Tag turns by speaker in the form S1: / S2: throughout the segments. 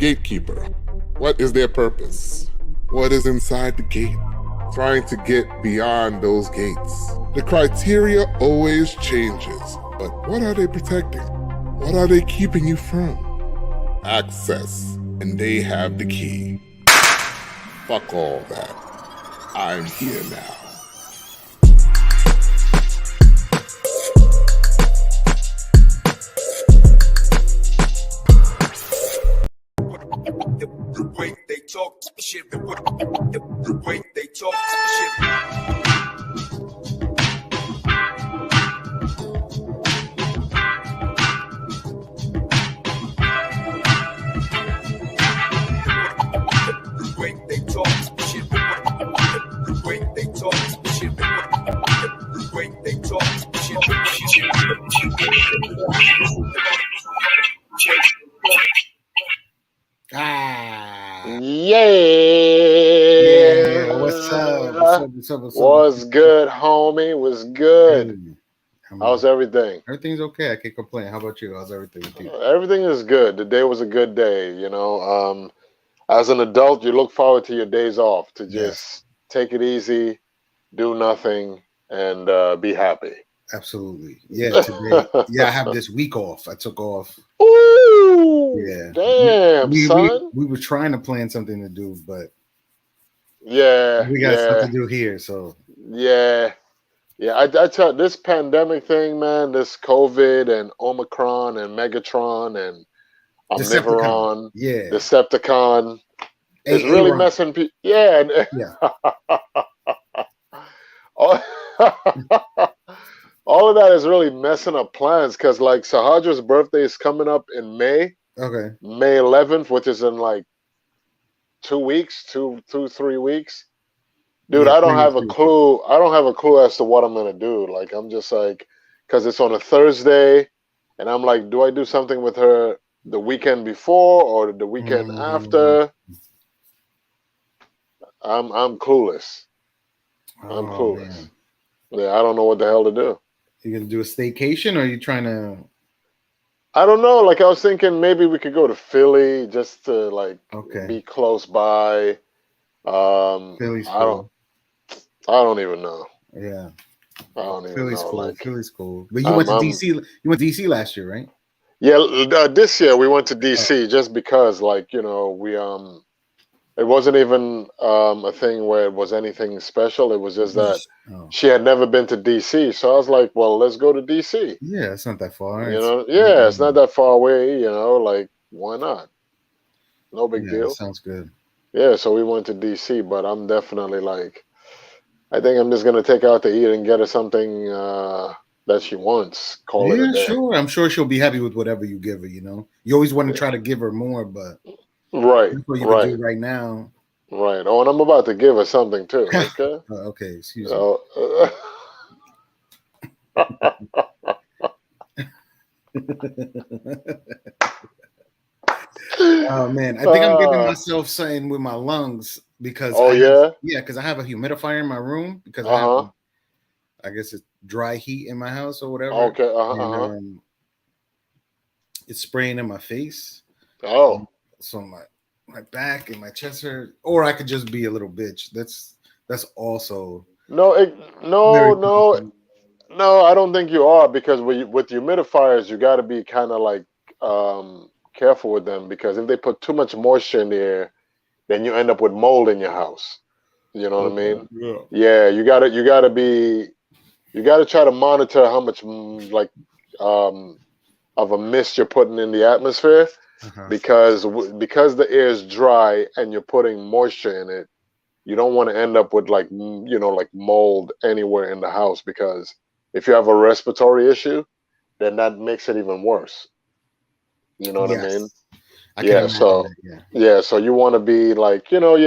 S1: gatekeeper? What is their purpose? What is inside the gate? Trying to get beyond those gates. The criteria always changes, but what are they protecting? What are they keeping you from? Access, and they have the key. Fuck all that. I'm here now.
S2: The way they talk shit, the way they talk shit. The way they talk shit, the way they talk shit, the way they talk shit.
S3: Yeah. What's up?
S4: What's good, homie? What's good? How's everything?
S3: Everything's okay. I can't complain. How about you? How's everything with you?
S4: Everything is good. The day was a good day. As an adult, you look forward to your days off to just take it easy, do nothing, and be happy.
S3: Absolutely. Yeah, today. I have this week off. I took off.
S4: Ooh,
S3: yeah.
S4: Damn, son.
S3: We were trying to plan something to do, but we
S4: stuff
S3: got stuff to do here. So
S4: I tell you, this pandemic thing, man, this COVID and Omicron and Megatron and Omnivoron, Decepticon, it's really messing people. All of that is really messing up plans because, like, Sahadra's birthday is coming up in May.
S3: Okay.
S4: May 11th, which is in like 2 weeks, 3 weeks. Dude, I don't have a clue. I don't have a clue as to what I'm gonna do. Like, I'm just like, because it's on a Thursday, and I'm like, do I do something with her the weekend before or the weekend after? I'm clueless. I'm clueless. Man. Yeah, I don't know what the hell to do.
S3: You gonna do a staycation, or are you trying to?
S4: I don't know. Like, I was thinking maybe we could go to Philly just to be close by.
S3: Philly's
S4: cool. I don't even know.
S3: Yeah,
S4: I don't even
S3: Philly's
S4: know.
S3: Cool. Philly's cool. But you went to DC. You went to DC last year, right?
S4: Yeah, this year we went to DC just because, we it wasn't even a thing where it was anything special. It was just that she had never been to DC. So I was like, well, let's go to DC.
S3: Yeah, it's not that far.
S4: It's not that far away, why not? No big deal.
S3: Sounds good.
S4: Yeah, so we went to DC, but I'm definitely I think I'm just going to take her out to eat and get her something that she wants. Call it a day.
S3: Sure. I'm sure she'll be happy with whatever you give her, You always want to try to give her more, but...
S4: Right.
S3: That's what you can do right now.
S4: Right. Oh, and I'm about to give her something too. Okay.
S3: Okay. Excuse me. Oh man, I think I'm giving myself something with my lungs because because I have a humidifier in my room because I have I guess it's dry heat in my house or whatever.
S4: Okay.
S3: It's spraying in my face.
S4: Oh.
S3: So my back and my chest hurt, or I could just be a little bitch. That's also
S4: no. I don't think you are, because with humidifiers you got to be kind of careful with them, because if they put too much moisture in the air, then you end up with mold in your house. You know what I mean? Yeah. You gotta try to monitor how much of a mist you're putting in the atmosphere. Because the air is dry and you're putting moisture in it, you don't want to end up with mold anywhere in the house, because if you have a respiratory issue, then that makes it even worse. You know what I mean? So you want to be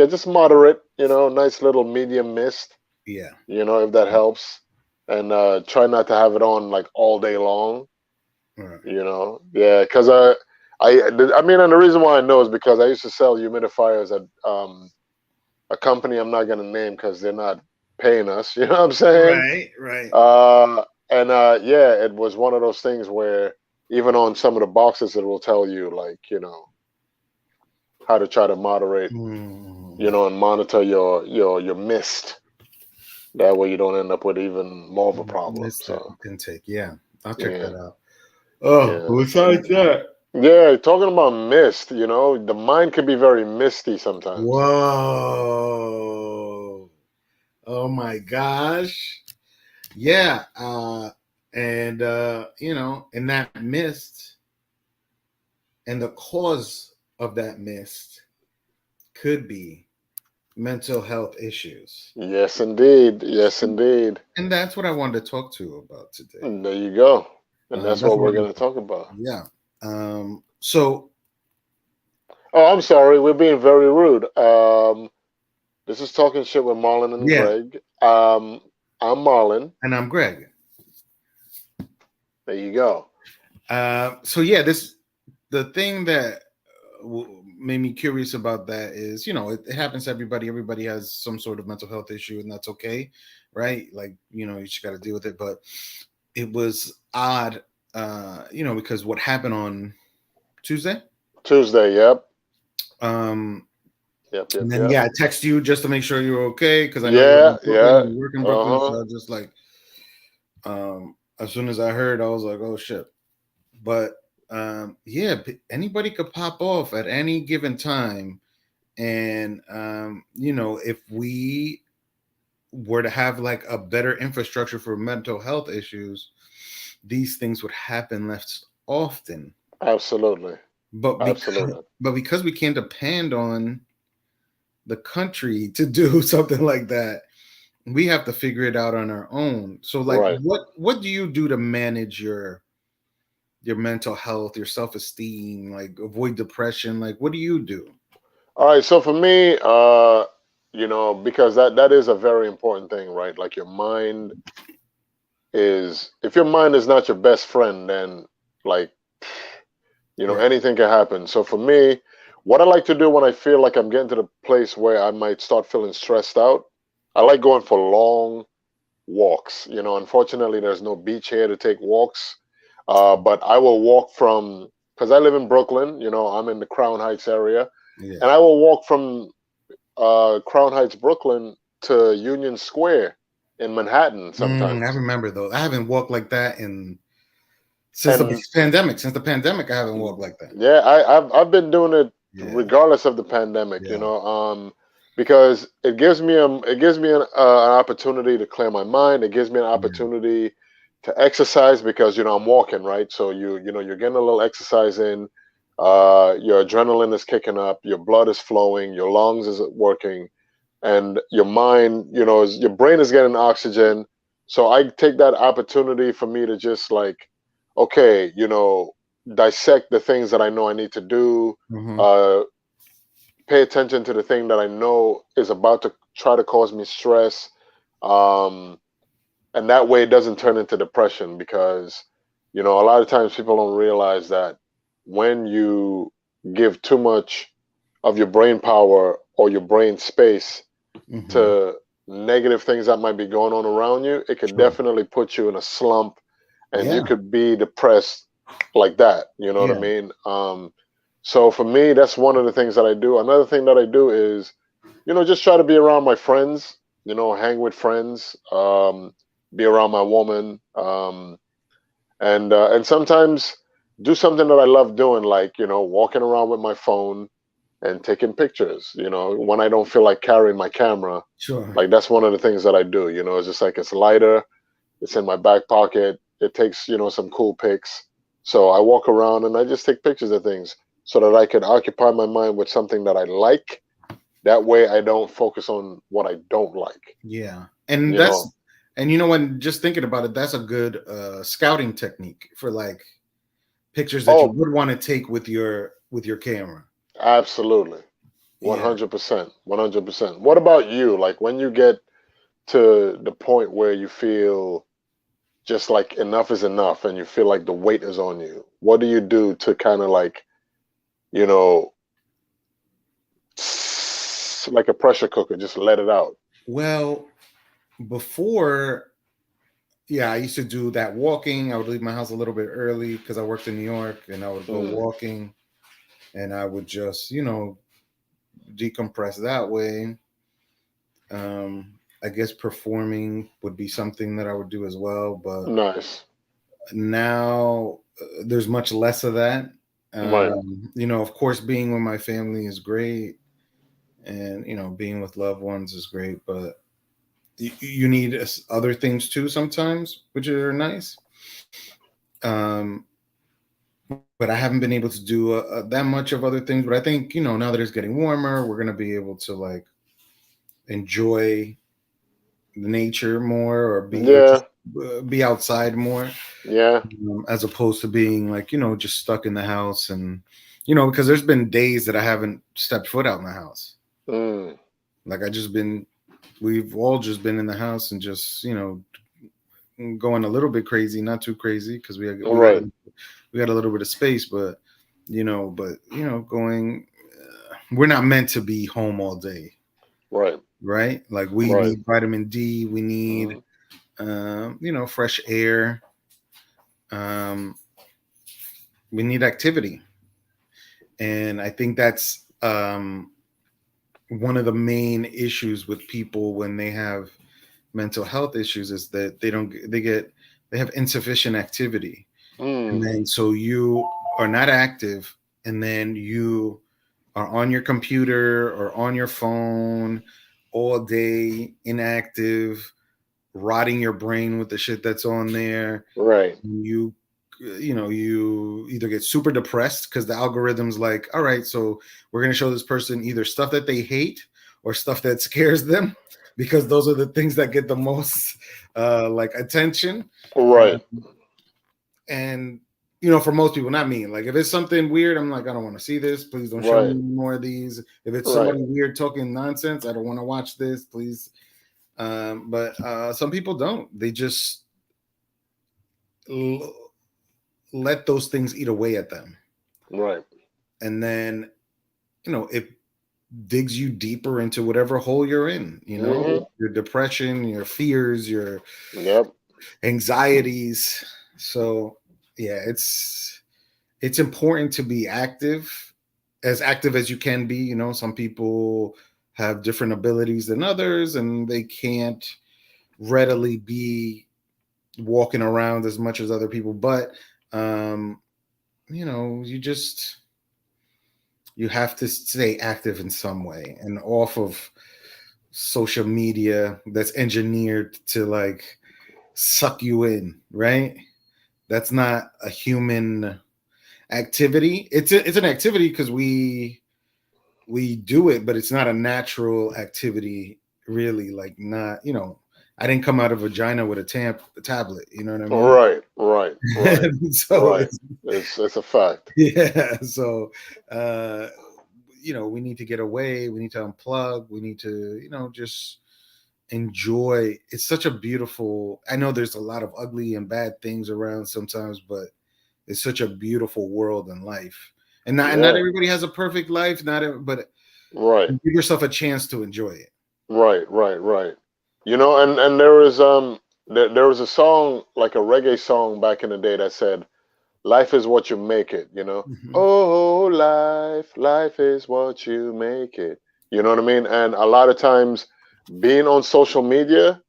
S4: just moderate, nice little medium mist.
S3: Yeah.
S4: If that helps, and try not to have it on all day long.
S3: Right.
S4: Because and the reason why I know is because I used to sell humidifiers at a company I'm not going to name because they're not paying us. You know what I'm saying?
S3: Right.
S4: It was one of those things where even on some of the boxes it will tell you how to try to moderate, and monitor your mist. That way you don't end up with even more of a problem. So
S3: intake, yeah, I'll check that out. Oh, besides that.
S4: Yeah, talking about mist, the mind can be very misty sometimes.
S3: Whoa. Oh my gosh. Yeah. And in that mist, and the cause of that mist could be mental health issues.
S4: Yes, indeed. Yes, indeed.
S3: And that's what I wanted to talk to you about today.
S4: And there you go. And that's what we're going to talk about.
S3: Yeah. So.
S4: Oh, I'm sorry. We're being very rude. This is Talking Shit with Marlon and Greg. I'm Marlon.
S3: And I'm Greg.
S4: There you go.
S3: So yeah, the thing that made me curious about that is, it happens to everybody. Everybody has some sort of mental health issue, and that's okay, right? Like, you just got to deal with it. But it was odd, because what happened on Tuesday?
S4: Tuesday, yep.
S3: Yep. And then I text you just to make sure you're okay, because I know you work in Brooklyn, so I was just like, as soon as I heard, I was like, oh shit. But anybody could pop off at any given time, and if we were to have like a better infrastructure for mental health issues, these things would happen less often.
S4: Absolutely.
S3: But because we can't depend on the country to do something like that, we have to figure it out on our own. So like, what do you do to manage your mental health, your self-esteem, like avoid depression? Like, what do you do?
S4: All right. So for me, because that is a very important thing, right? Like your mind if your mind is not your best friend, then like, anything can happen. So for me, what I like to do when I feel like I'm getting to the place where I might start feeling stressed out, I like going for long walks. Unfortunately, there's no beach here to take walks. But I will walk because I live in Brooklyn, I'm in the Crown Heights area. Yeah. And I will walk from Crown Heights, Brooklyn to Union Square in Manhattan sometimes.
S3: I remember those. I haven't walked like that since the pandemic. I haven't walked like that.
S4: Yeah, I've been doing it regardless of the pandemic, because it gives me an opportunity to clear my mind. It gives me an opportunity to exercise because I'm walking, right? So you're getting a little exercise in. Your adrenaline is kicking up, your blood is flowing, your lungs is working, and your mind, your brain is getting oxygen. So I take that opportunity for me to just like, okay, dissect the things that I know I need to do. Pay attention to the thing that I know is about to try to cause me stress. And that way it doesn't turn into depression, because, a lot of times people don't realize that when you give too much of your brain power or your brain space to negative things that might be going on around you, it could definitely put you in a slump, and you could be depressed like that. You know what I mean? So for me, that's one of the things that I do. Another thing that I do is, just try to be around my friends, hang with friends, be around my woman, and sometimes do something that I love doing, like, walking around with my phone and taking pictures, when I don't feel like carrying my camera.
S3: Sure.
S4: Like, that's one of the things that I do, it's just like, it's lighter, it's in my back pocket, it takes, some cool pics. So I walk around and I just take pictures of things so that I can occupy my mind with something that I like. That way I don't focus on what I don't like.
S3: Yeah. And when just thinking about it, that's a good scouting technique for like pictures that you would want to take with your camera.
S4: Absolutely. 100%. 100%. What about you? Like, when you get to the point where you feel just like enough is enough and you feel like the weight is on you, what do you do to kind of like, like a pressure cooker, just let it out?
S3: Well, before, I used to do that walking. I would leave my house a little bit early because I worked in New York, and I would go walking, and I would just, decompress that way. I guess performing would be something that I would do as well, but
S4: nice.
S3: Now there's much less of that.
S4: Right.
S3: You know, of course, being with my family is great, and you know, being with loved ones is great, but you need other things too sometimes, which are nice. But I haven't been able to do that much of other things. But I think, you know, now that it's getting warmer, we're gonna be able to like enjoy nature more, or
S4: Yeah.
S3: be outside more.
S4: Yeah.
S3: As opposed to being like, you know, just stuck in the house. And you know, because there's been days that I haven't stepped foot out in the house. Like we've all just been in the house and just, you know, going a little bit crazy, not too crazy, because we got a little bit of space, but you know, going, we're not meant to be home all day. Right. Like we need vitamin D, we need you know, fresh air, we need activity. And I think that's one of the main issues with people when they have mental health issues, is that they have insufficient activity. And then so you are not active, and then you are on your computer or on your phone all day, inactive, rotting your brain with the shit that's on there.
S4: Right.
S3: You know, you either get super depressed because the algorithm's like, all right, so we're going to show this person either stuff that they hate or stuff that scares them, because those are the things that get the most like attention.
S4: Right.
S3: And you know, for most people, not me, like if it's something weird, I'm like, I don't want to see this, please don't show me more of these. If it's somebody weird talking nonsense, I don't want to watch this, please. But some people don't, they just let those things eat away at them.
S4: Right.
S3: And then, you know, it digs you deeper into whatever hole you're in, you know, your depression, your fears, your anxieties. So yeah, it's important to be active as you can be. You know, some people have different abilities than others, and they can't readily be walking around as much as other people, but you know, you have to stay active in some way and off of social media that's engineered to like suck you in, right? That's not a human activity. It's an activity because we do it, but it's not a natural activity, really. Like, not, you know, I didn't come out of vagina with a tablet, you know what I mean?
S4: Right.
S3: So
S4: it's a fact.
S3: Yeah. So you know, we need to get away, we need to unplug, we need to, you know, just enjoy. It's such a beautiful, I know there's a lot of ugly and bad things around sometimes, but it's such a beautiful world and life. And not everybody has a perfect life, but give yourself a chance to enjoy it.
S4: Right. You know, and there was there was a song, like a reggae song back in the day, that said, "Life is what you make it." You know, oh, life is what you make it. You know what I mean? And a lot of times, being on social media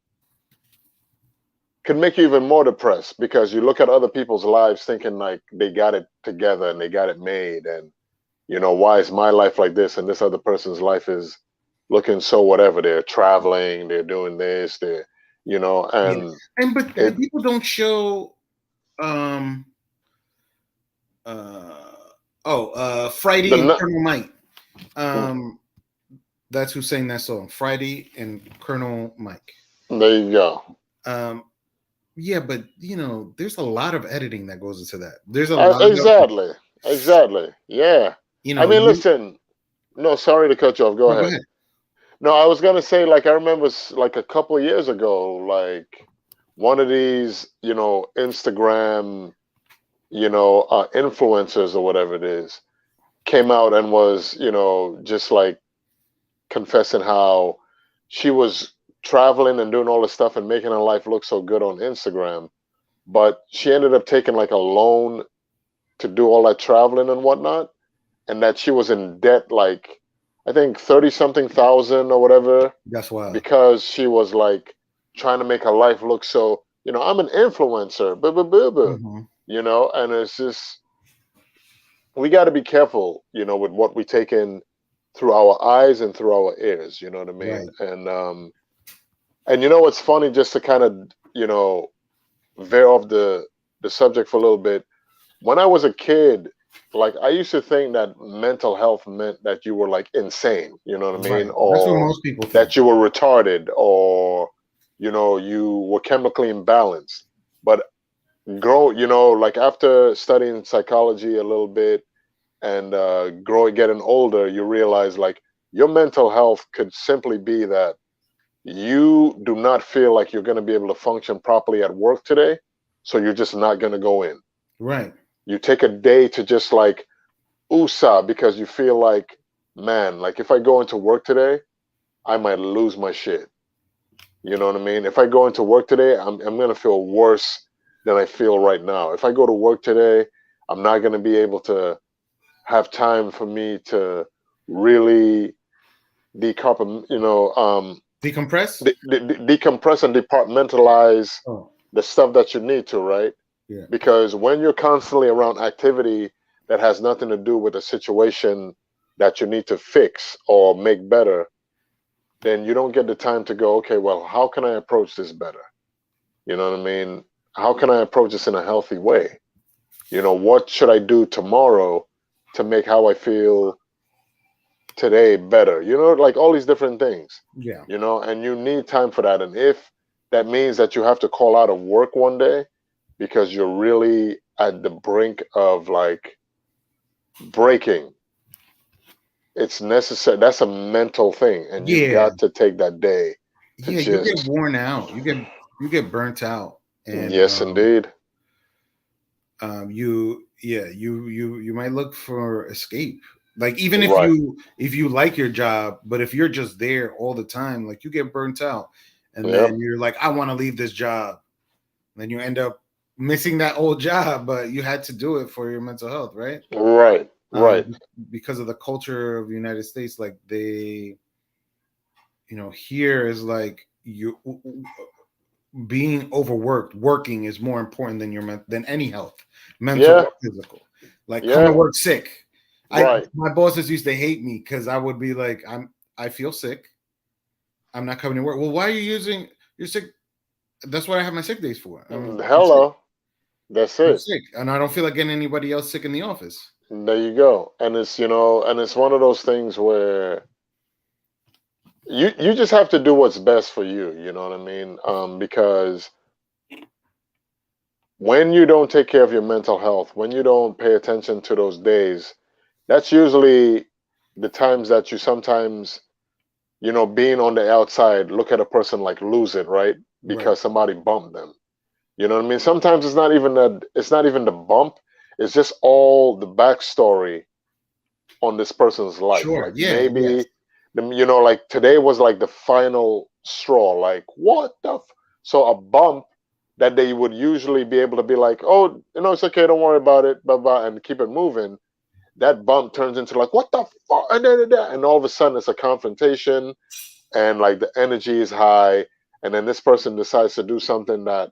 S4: can make you even more depressed, because you look at other people's lives thinking like they got it together and they got it made, and you know, why is my life like this and this other person's life is looking so whatever. They're traveling, they're doing this, they're, you know,
S3: but people don't show Friday and Colonel Mike. That's who sang that song, Friday and Colonel Mike.
S4: There you go.
S3: Yeah, but you know, there's a lot of editing that goes into that. There's a lot
S4: exactly. Yeah.
S3: You know,
S4: I mean, listen. No, sorry to cut you off. Go ahead. No, I was gonna say, like, I remember like a couple of years ago, like one of these, you know, Instagram, you know, influencers or whatever it is, came out and was, you know, just like confessing how she was traveling and doing all this stuff and making her life look so good on Instagram, but she ended up taking like a loan to do all that traveling and whatnot, and that she was in debt like I think 30-something thousand or whatever.
S3: That's why.
S4: Because she was like trying to make her life look so, I'm an influencer, and it's just, we got to be careful, with what we take in through our eyes and through our ears, you know what I mean?
S3: Right.
S4: And what's funny, just to kind of, veer off the subject for a little bit. When I was a kid, like I used to think that mental health meant that you were like insane, you know what I mean?
S3: Right. That's what
S4: Or
S3: most people think.
S4: that you were retarded, or you were chemically imbalanced. But like after studying psychology a little bit and getting older, you realize like your mental health could simply be that you do not feel like you're going to be able to function properly at work today, so you're just not going to go in.
S3: Right.
S4: You take a day to just like USA, because you feel like, man, like if I go into work today, I might lose my shit. You know what I mean? If I go into work today, I'm going to feel worse than I feel right now. If I go to work today, I'm not going to be able to have time for me to really decompress, decompress and departmentalize the stuff that you need to, right?
S3: Yeah.
S4: Because when you're constantly around activity that has nothing to do with a situation that you need to fix or make better, then you don't get the time to go, okay, well, how can I approach this better? You know what I mean? How can I approach this in a healthy way? What should I do tomorrow to make how I feel today better? Like all these different things.
S3: Yeah.
S4: And you need time for that. And if that means that you have to call out of work one day because you're really at the brink of like breaking, it's necessary. That's a mental thing, and you got to take that day to
S3: you get worn out. You get burnt out. And
S4: yes, indeed.
S3: You might look for escape. Like even if you like your job, but if you're just there all the time, like you get burnt out, and then you're like, I want to leave this job. And then you end up missing that old job, but you had to do it for your mental health, right?
S4: Right.
S3: Because of the culture of the United States, like they, here is like you being overworked, working is more important than any health, mental or physical. Like come to work sick. My bosses used to hate me because I would be like, I feel sick. I'm not coming to work. Well, why are you you're sick? That's what I have my sick days for.
S4: Hello. That's it.
S3: I'm sick, and I don't feel like getting anybody else sick in the office.
S4: There you go. And it's, and it's one of those things where you just have to do what's best for you. You know what I mean? Because when you don't take care of your mental health, when you don't pay attention to those days, that's usually the times that you sometimes, being on the outside, look at a person like lose it, right? Because somebody bumped them. You know what I mean? Sometimes it's not even the bump. It's just all the backstory on this person's life.
S3: Sure.
S4: Like maybe, like today was like the final straw. Like what the? So a bump that they would usually be able to be like, oh, it's okay, don't worry about it, blah blah, and keep it moving. That bump turns into like, what the fuck? And all of a sudden it's a confrontation, and like the energy is high, and then this person decides to do something that,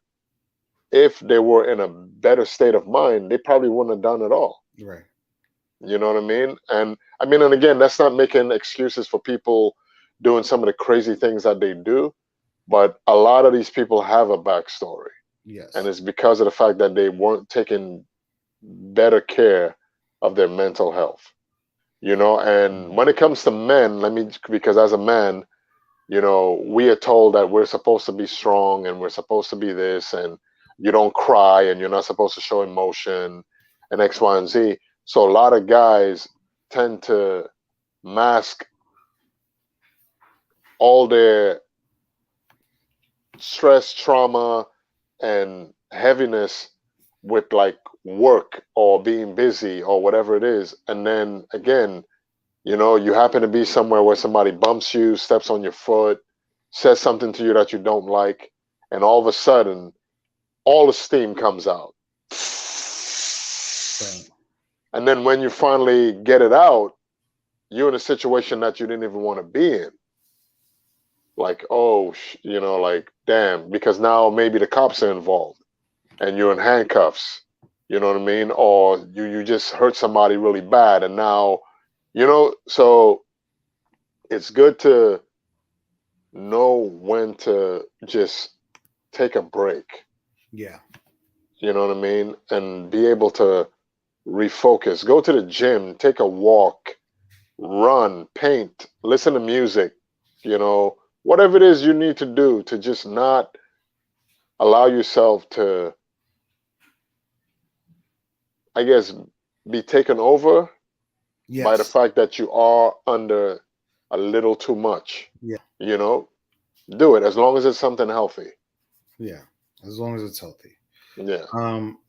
S4: if they were in a better state of mind, they probably wouldn't have done it all.
S3: Right.
S4: You know what I mean? And again, that's not making excuses for people doing some of the crazy things that they do, but a lot of these people have a backstory.
S3: Yes.
S4: And it's because of the fact that they weren't taking better care of their mental health. And when it comes to men, because as a man, we are told that we're supposed to be strong and we're supposed to be this, and you don't cry and you're not supposed to show emotion and X, Y, and Z. So a lot of guys tend to mask all their stress, trauma, and heaviness with like work or being busy or whatever it is. And then again, you happen to be somewhere where somebody bumps you, steps on your foot, says something to you that you don't like, and all of a sudden, all the steam comes out. Right. And then when you finally get it out, you're in a situation that you didn't even want to be in. Like, oh, like, damn, because now maybe the cops are involved and you're in handcuffs, you know what I mean? Or you just hurt somebody really bad. And now, so it's good to know when to just take a break.
S3: Yeah.
S4: You know what I mean? And be able to refocus. Go to the gym, take a walk, run, paint, listen to music, whatever it is you need to do to just not allow yourself to, I guess, be taken over by the fact that you are under a little too much.
S3: Yeah.
S4: Do it as long as it's something healthy.
S3: Yeah. As long as it's healthy.
S4: Yeah.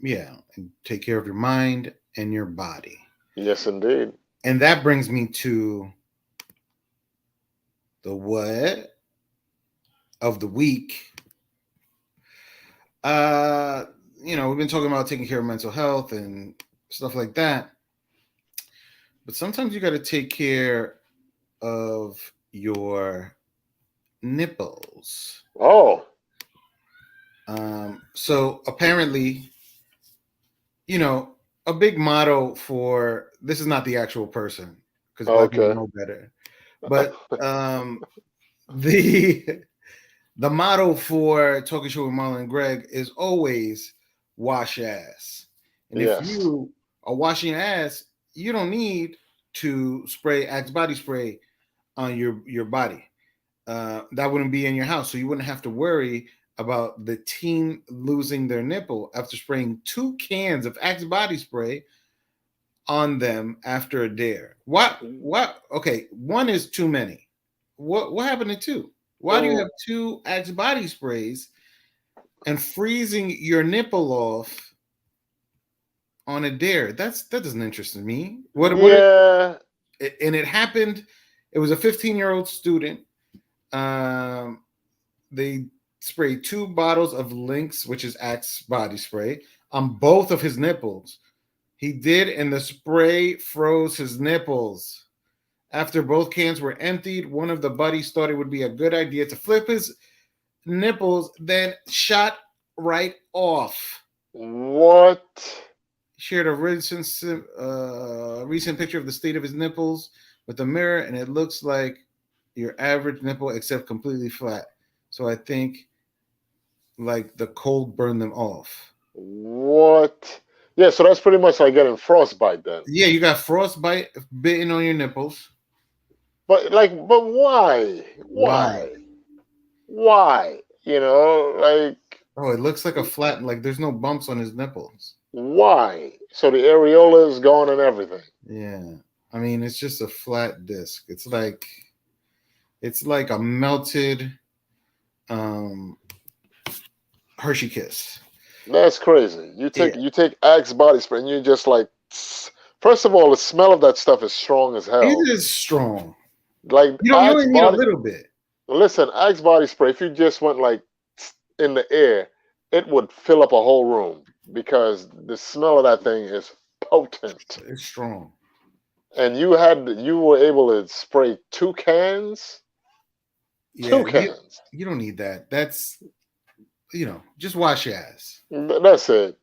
S3: Yeah. And take care of your mind and your body.
S4: Yes, indeed.
S3: And that brings me to the what of the week. We've been talking about taking care of mental health and stuff like that. But sometimes you got to take care of your nipples.
S4: Oh.
S3: So apparently, a big motto for this is not the actual person because black people know better. But the motto for Talking Show with Marlon and Greg is always wash ass. And if you are washing your ass, you don't need to spray Axe body spray on your body. That wouldn't be in your house. So you wouldn't have to worry about the team losing their nipple after spraying 2 cans of Axe body spray on them after a dare. What? Okay, 1 is too many. What happened to 2? Why do you have 2 Axe body sprays and freezing your nipple off on a dare? That doesn't interest me. And it happened. It was a 15-year-old student. They sprayed 2 bottles of Lynx, which is Axe body spray, on both of his nipples. He did, and the spray froze his nipples. After both cans were emptied, one of the buddies thought it would be a good idea to flip his nipples, then shot right off.
S4: What?
S3: Shared a recent picture of the state of his nipples with a mirror, and it looks like your average nipple, except completely flat. So I think like the cold burned them off.
S4: What? Yeah, so that's pretty much like getting frostbite then.
S3: Yeah, you got frostbite bitten on your nipples.
S4: But why? Why?
S3: Oh, it looks like a flat, like there's no bumps on his nipples.
S4: Why? So the areola is gone and everything.
S3: Yeah. I mean, it's just a flat disc. It's like a melted Hershey Kiss.
S4: That's crazy. You take Axe body spray and you just like, first of all, the smell of that stuff is strong as hell.
S3: It is strong.
S4: Like
S3: you only need a little bit.
S4: Listen, Axe body spray, if you just went like in the air, it would fill up a whole room because the smell of that thing is potent.
S3: It's strong.
S4: And you were able to spray 2 cans?
S3: Yeah,
S4: 2 cans.
S3: You don't need that. That's, just wash your ass.
S4: That's it.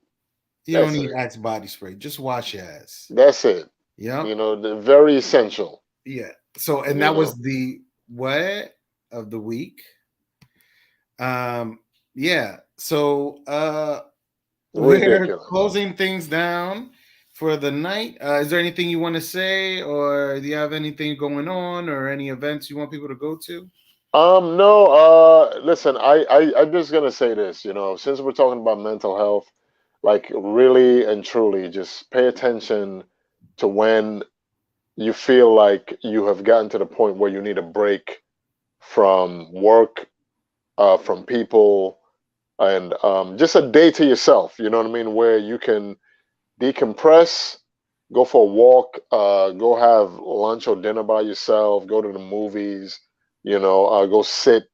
S3: You don't need Axe body spray. Just wash your ass.
S4: That's it.
S3: Yeah.
S4: They're very essential.
S3: Yeah. So, and that was the what of the week. Yeah. So, we're closing things down for the night. Is there anything you want to say, or do you have anything going on, or any events you want people to go to?
S4: No. Listen, I'm just gonna say this. Since we're talking about mental health, like really and truly, just pay attention to when you feel like you have gotten to the point where you need a break from work, from people, and just a day to yourself. You know what I mean? Where you can decompress, go for a walk, go have lunch or dinner by yourself, go to the movies, go sit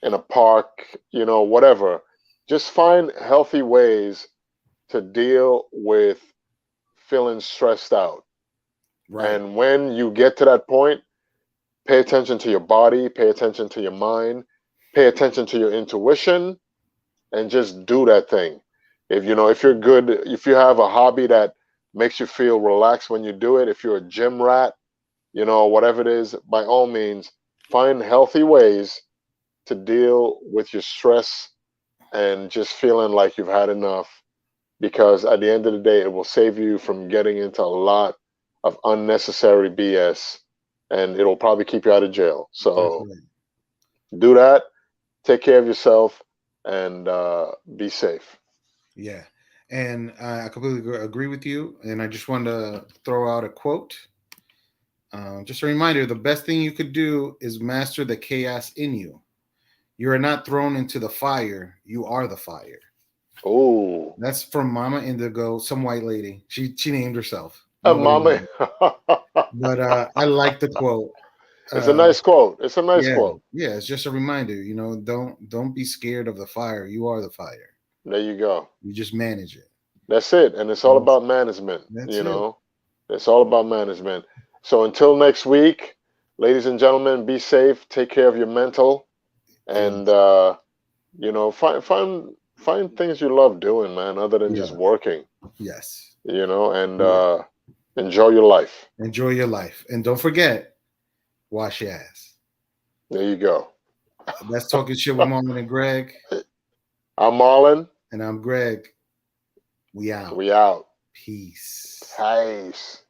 S4: in a park, whatever. Just find healthy ways to deal with feeling stressed out.
S3: Right.
S4: And when you get to that point, pay attention to your body, pay attention to your mind, pay attention to your intuition, and just do that thing. If you're good, if you have a hobby that makes you feel relaxed when you do it, if you're a gym rat, whatever it is, by all means, find healthy ways to deal with your stress and just feeling like you've had enough. Because at the end of the day, it will save you from getting into a lot of unnecessary BS, and it'll probably keep you out of jail. So do that, take care of yourself, and be safe.
S3: Yeah. And I completely agree with you. And I just wanted to throw out a quote. Just a reminder, the best thing you could do is master the chaos in you. You are not thrown into the fire. You are the fire.
S4: Oh,
S3: that's from Mama Indigo, some white lady. She named herself.
S4: Mama.
S3: But I like the quote.
S4: It's a nice quote. It's a nice quote.
S3: Yeah, it's just a reminder. Don't be scared of the fire. You are the fire.
S4: There you go.
S3: You just manage it.
S4: That's it. And it's all about management. It's all about management. So until next week, ladies and gentlemen, be safe. Take care of your mental, and find things you love doing, man, other than just working.
S3: Yes.
S4: And enjoy your life.
S3: Enjoy your life, and don't forget, wash your ass.
S4: There you go.
S3: That's Talking Shit with Marlon and Greg.
S4: I'm Marlon.
S3: And I'm Greg. We out.
S4: We out.
S3: Peace.
S4: Peace.